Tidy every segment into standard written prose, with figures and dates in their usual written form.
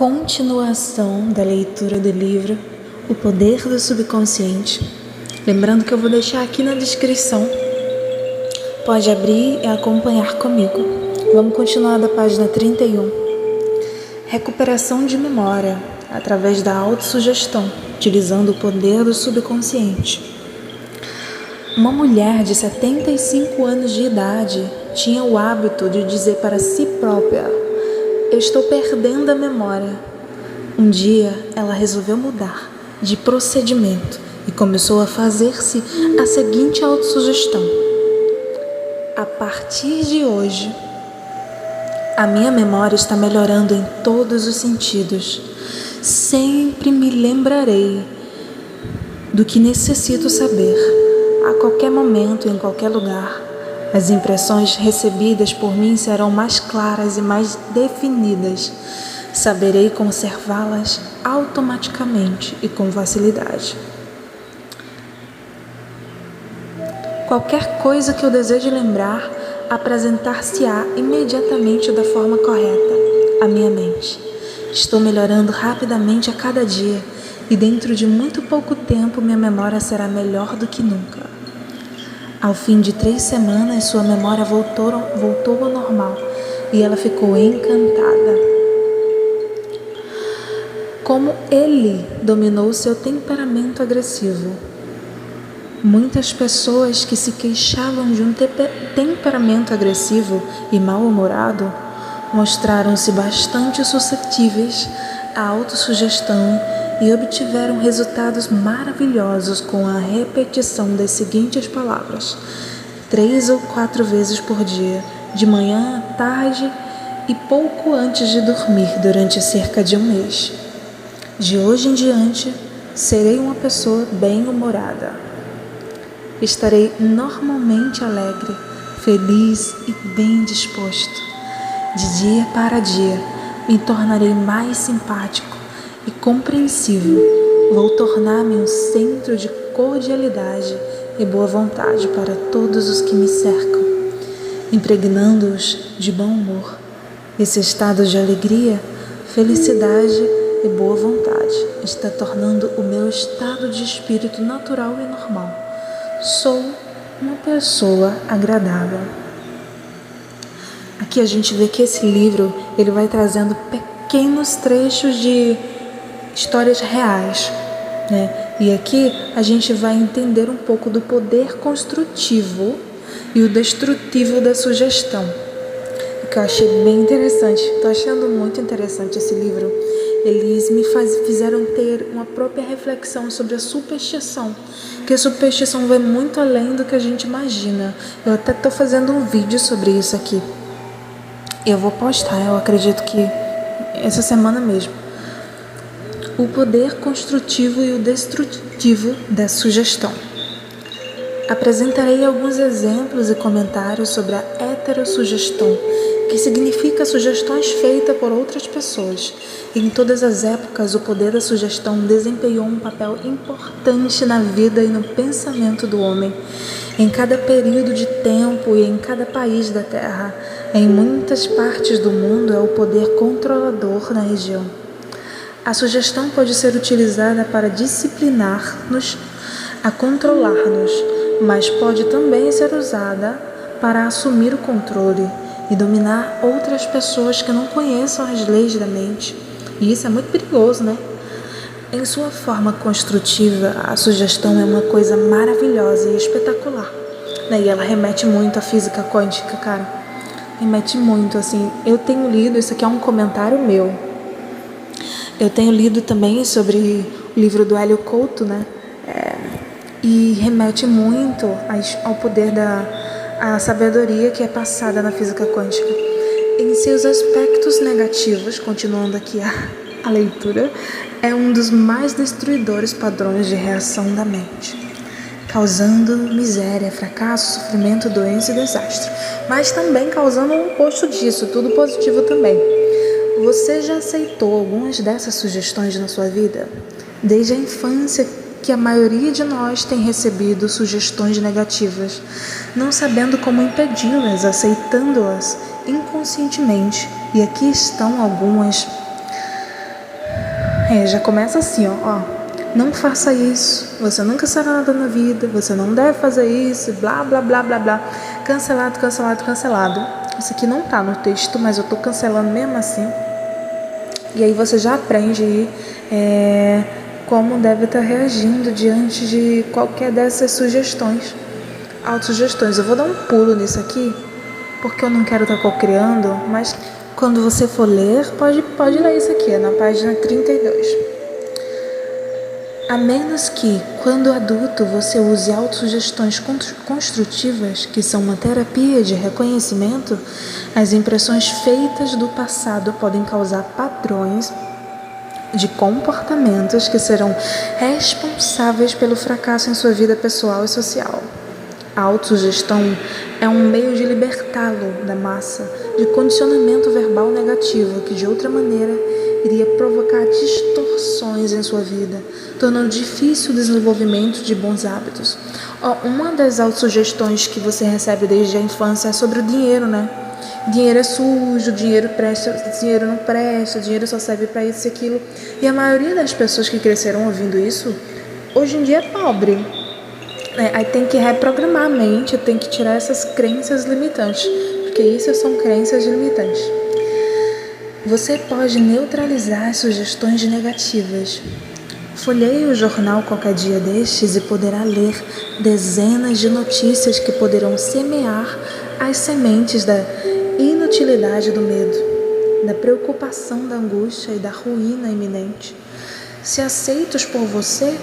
continuação da leitura do livro O Poder do Subconsciente. Lembrando que eu vou deixar aqui na descrição. Pode abrir e acompanhar comigo. Vamos continuar da página 31. Recuperação de memória através da autossugestão, utilizando o poder do subconsciente. Uma mulher de 75 anos de idade tinha o hábito de dizer para si própria: eu estou perdendo a memória. Um dia, ela resolveu mudar de procedimento e começou a fazer-se a seguinte autossugestão: a partir de hoje, a minha memória está melhorando em todos os sentidos. Sempre me lembrarei do que necessito saber, a qualquer momento, em qualquer lugar. As impressões recebidas por mim serão mais claras e mais definidas. Saberei conservá-las automaticamente e com facilidade. Qualquer coisa que eu deseje lembrar, apresentar-se-á imediatamente da forma correta à minha mente. Estou melhorando rapidamente a cada dia e dentro de muito pouco tempo minha memória será melhor do que nunca. Ao fim de 3 semanas, sua memória voltou ao normal e ela ficou encantada. Como ele dominou seu temperamento agressivo. Muitas pessoas que se queixavam de um temperamento agressivo e mal-humorado mostraram-se bastante suscetíveis à autossugestão e obtiveram resultados maravilhosos com a repetição das seguintes palavras, 3 ou 4 vezes por dia, de manhã, à tarde e pouco antes de dormir, durante cerca de 1 mês. De hoje em diante, serei uma pessoa bem-humorada. Estarei normalmente alegre, feliz e bem disposto. De dia para dia, me tornarei mais simpático e compreensivo. Vou tornar-me um centro de cordialidade e boa vontade para todos os que me cercam, impregnando-os de bom humor. Esse estado de alegria, felicidade e boa vontade está tornando o meu estado de espírito natural e normal. Sou uma pessoa agradável. Aqui a gente vê que esse livro ele vai trazendo pequenos trechos de histórias reais, né? E aqui a gente vai entender um pouco do poder construtivo e o destrutivo da sugestão, que eu achei bem interessante. Estou achando muito interessante esse livro. Eles me fizeram ter uma própria reflexão sobre a superstição, que a superstição vai muito além do que a gente imagina. Eu até estou fazendo um vídeo sobre isso aqui. Eu vou postar, eu acredito que essa semana mesmo. O poder construtivo e o destrutivo da sugestão. Apresentarei alguns exemplos e comentários sobre a heterossugestão, que significa sugestões feitas por outras pessoas. Em todas as épocas, o poder da sugestão desempenhou um papel importante na vida e no pensamento do homem. Em cada período de tempo e em cada país da Terra, em muitas partes do mundo, é o poder controlador na região. A sugestão pode ser utilizada para disciplinar-nos, a controlar-nos, mas pode também ser usada para assumir o controle e dominar outras pessoas que não conheçam as leis da mente. E isso é muito perigoso, né? Em sua forma construtiva, a sugestão é uma coisa maravilhosa e espetacular, né? E ela remete muito à física quântica, cara. Remete muito, assim. Eu tenho lido, isso aqui é um comentário meu. Eu tenho lido também sobre o livro do Hélio Couto, né? E remete muito ao poder da sabedoria que é passada na física quântica. Em seus aspectos negativos, continuando aqui a leitura, é um dos mais destruidores padrões de reação da mente, causando miséria, fracasso, sofrimento, doença e desastre, mas também causando o oposto disso, tudo positivo também. Você já aceitou algumas dessas sugestões na sua vida? Desde a infância que a maioria de nós tem recebido sugestões negativas, não sabendo como impedi-las, aceitando-as inconscientemente. E aqui estão algumas Já começa assim, ó. Não faça isso, você nunca será nada na vida, você não deve fazer isso, blá, blá, blá, blá, blá. Cancelado, cancelado, cancelado. Isso aqui não tá no texto, mas eu tô cancelando mesmo assim. E aí você já aprende como deve estar reagindo diante de qualquer dessas sugestões, autossugestões. Eu vou dar um pulo nisso aqui, porque eu não quero estar cocriando, mas quando você for ler, pode ler isso aqui, na página 32. A menos que, quando adulto, você use autossugestões construtivas, que são uma terapia de reconhecimento, as impressões feitas do passado podem causar padrões de comportamentos que serão responsáveis pelo fracasso em sua vida pessoal e social. A autossugestão é um meio de libertá-lo da massa de condicionamento verbal negativo que, de outra maneira, iria provocar distorções em sua vida, tornando difícil o desenvolvimento de bons hábitos. Uma das autossugestões que você recebe desde a infância é sobre o dinheiro, né? Dinheiro é sujo, dinheiro não presta, dinheiro só serve para isso e aquilo. E a maioria das pessoas que cresceram ouvindo isso, hoje em dia é pobre. Aí tem que reprogramar a mente, tem que tirar essas crenças limitantes, porque isso são crenças limitantes. Você pode neutralizar as sugestões negativas. Folheie o jornal qualquer dia destes e poderá ler dezenas de notícias que poderão semear as sementes da inutilidade do medo, da preocupação, da angústia e da ruína iminente. Se aceitos por você,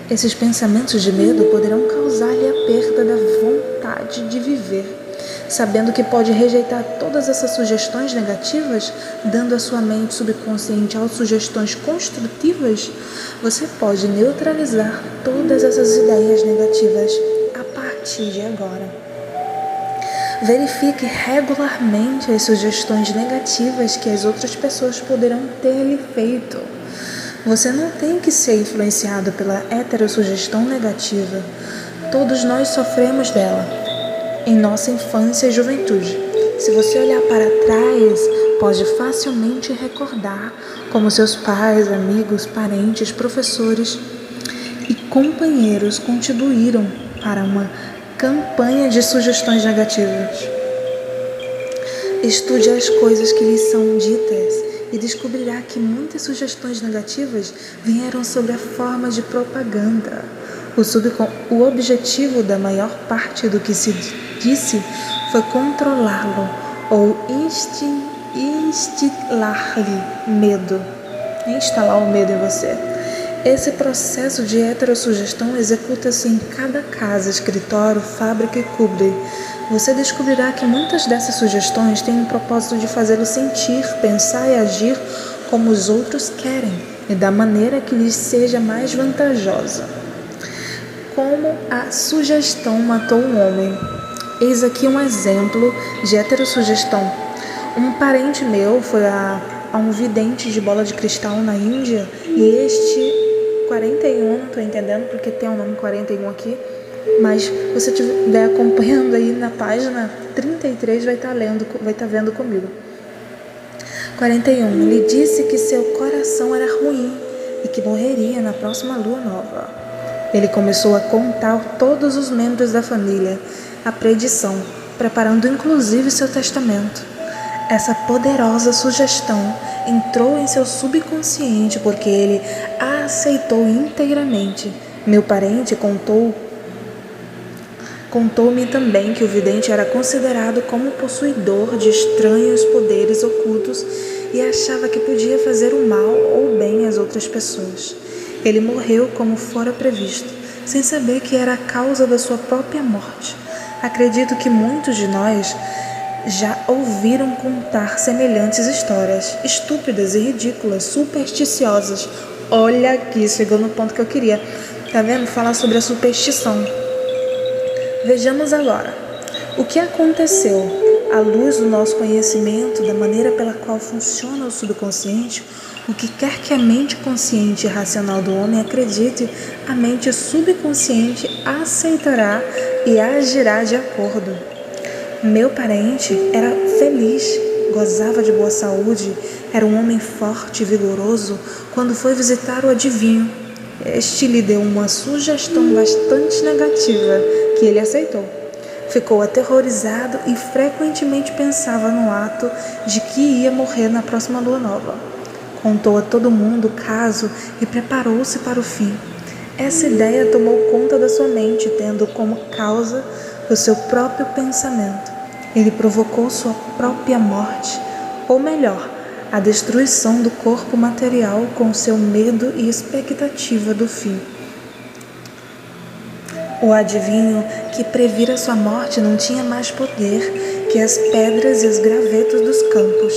esses pensamentos de medo poderão causar-lhe a perda da vontade de viver. Sabendo que pode rejeitar todas essas sugestões negativas, dando à sua mente subconsciente autossugestões construtivas, você pode neutralizar todas essas ideias negativas a partir de agora. Verifique regularmente as sugestões negativas que as outras pessoas poderão ter lhe feito. Você não tem que ser influenciado pela heterossugestão negativa. Todos nós sofremos dela em nossa infância e juventude. Se você olhar para trás, pode facilmente recordar como seus pais, amigos, parentes, professores e companheiros contribuíram para uma campanha de sugestões negativas. Estude as coisas que lhe são ditas e descobrirá que muitas sugestões negativas vieram sob a forma de propaganda. O objetivo da maior parte do que se disse foi controlá-lo ou instalar-lhe medo. Instalar o medo em você. Esse processo de heterossugestão executa-se em cada casa, escritório, fábrica e clube. Você descobrirá que muitas dessas sugestões têm o propósito de fazê-lo sentir, pensar e agir como os outros querem e da maneira que lhes seja mais vantajosa. Como a sugestão matou um homem. Eis aqui um exemplo de heterossugestão. Um parente meu foi a um vidente de bola de cristal na Índia e este 41, não estou entendendo porque tem o nome 41 aqui, mas se você estiver acompanhando aí na página 33 vai estar vendo comigo. 41. Ele disse que seu coração era ruim e que morreria na próxima lua nova. Ele começou a contar todos os membros da família, a predição, preparando inclusive seu testamento. Essa poderosa sugestão entrou em seu subconsciente porque ele a aceitou integramente. Meu parente contou-me também que o vidente era considerado como possuidor de estranhos poderes ocultos e achava que podia fazer o mal ou o bem às outras pessoas. Ele morreu como fora previsto, sem saber que era a causa da sua própria morte. Acredito que muitos de nós já ouviram contar semelhantes histórias, estúpidas e ridículas, supersticiosas. Olha aqui, chegou no ponto que eu queria. Tá vendo? Falar sobre a superstição. Vejamos agora. O que aconteceu? À luz do nosso conhecimento, da maneira pela qual funciona o subconsciente, o que quer que a mente consciente e racional do homem acredite, a mente subconsciente aceitará e agirá de acordo. Meu parente era feliz, gozava de boa saúde, era um homem forte e vigoroso quando foi visitar o adivinho. Este lhe deu uma sugestão bastante negativa, que ele aceitou. Ficou aterrorizado e frequentemente pensava no ato de que ia morrer na próxima lua nova. Contou a todo mundo o caso e preparou-se para o fim. Essa ideia tomou conta da sua mente, tendo como causa o seu próprio pensamento. Ele provocou sua própria morte, ou melhor, a destruição do corpo material com seu medo e expectativa do fim. O adivinho que previra sua morte não tinha mais poder que as pedras e os gravetos dos campos.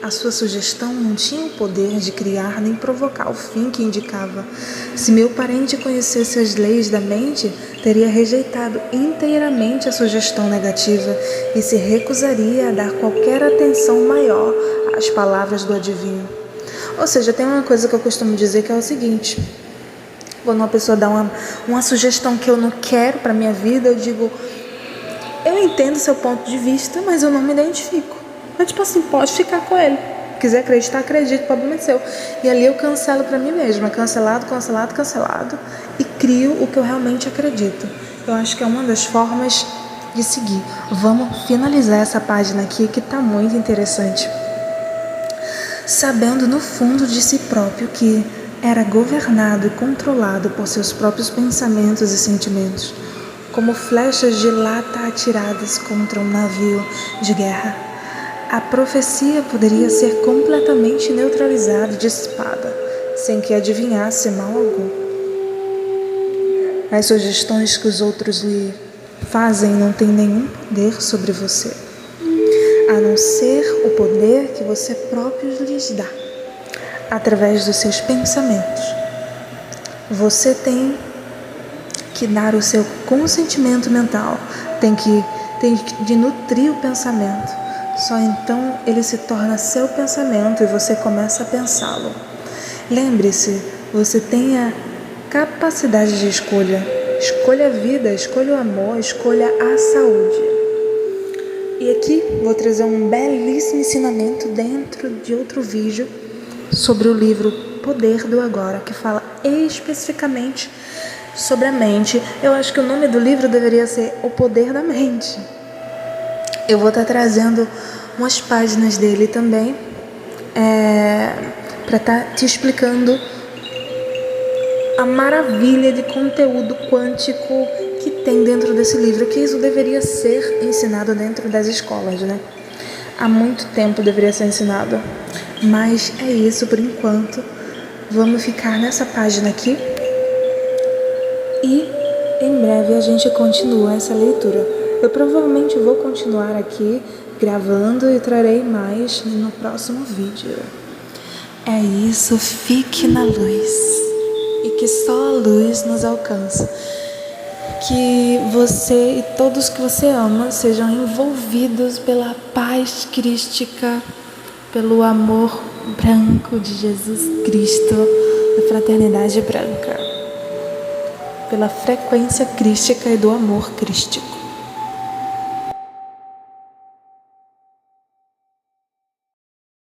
A sua sugestão não tinha o poder de criar nem provocar o fim que indicava. Se meu parente conhecesse as leis da mente, teria rejeitado inteiramente a sugestão negativa e se recusaria a dar qualquer atenção maior às palavras do adivinho. Ou seja, tem uma coisa que eu costumo dizer que é o seguinte: quando uma pessoa dá uma sugestão que eu não quero para minha vida, eu digo, eu entendo seu ponto de vista, mas eu não me identifico. Mas tipo assim, pode ficar com ele. Quiser acreditar, acredite, problema é seu. E ali eu cancelo para mim mesma, cancelado, cancelado, cancelado, e crio o que eu realmente acredito. Eu acho que é uma das formas de seguir. Vamos finalizar essa página aqui que está muito interessante. Sabendo no fundo de si próprio que era governado e controlado por seus próprios pensamentos e sentimentos, como flechas de lata atiradas contra um navio de guerra. A profecia poderia ser completamente neutralizada e dissipada, sem que adivinhasse mal algum. As sugestões que os outros lhe fazem não têm nenhum poder sobre você, a não ser o poder que você próprio lhes dá, através dos seus pensamentos. Você tem que dar o seu consentimento mental, tem de nutrir o pensamento. Só então ele se torna seu pensamento e você começa a pensá-lo. Lembre-se, você tem a capacidade de escolha. Escolha a vida, escolha o amor, escolha a saúde. E aqui vou trazer um belíssimo ensinamento dentro de outro vídeo sobre o livro Poder do Agora, que fala especificamente sobre a mente. Eu acho que o nome do livro deveria ser O Poder da Mente. Eu vou estar trazendo umas páginas dele também para estar te explicando a maravilha de conteúdo quântico que tem dentro desse livro, que isso deveria ser ensinado dentro das escolas, né? Há muito tempo deveria ser ensinado, mas é isso por enquanto. Vamos ficar nessa página aqui e em breve a gente continua essa leitura. Eu provavelmente vou continuar aqui gravando e trarei mais no próximo vídeo. É isso, fique na luz e que só a luz nos alcança. Que você e todos que você ama sejam envolvidos pela paz crística, pelo amor branco de Jesus Cristo, da fraternidade branca, pela frequência crística e do amor crístico.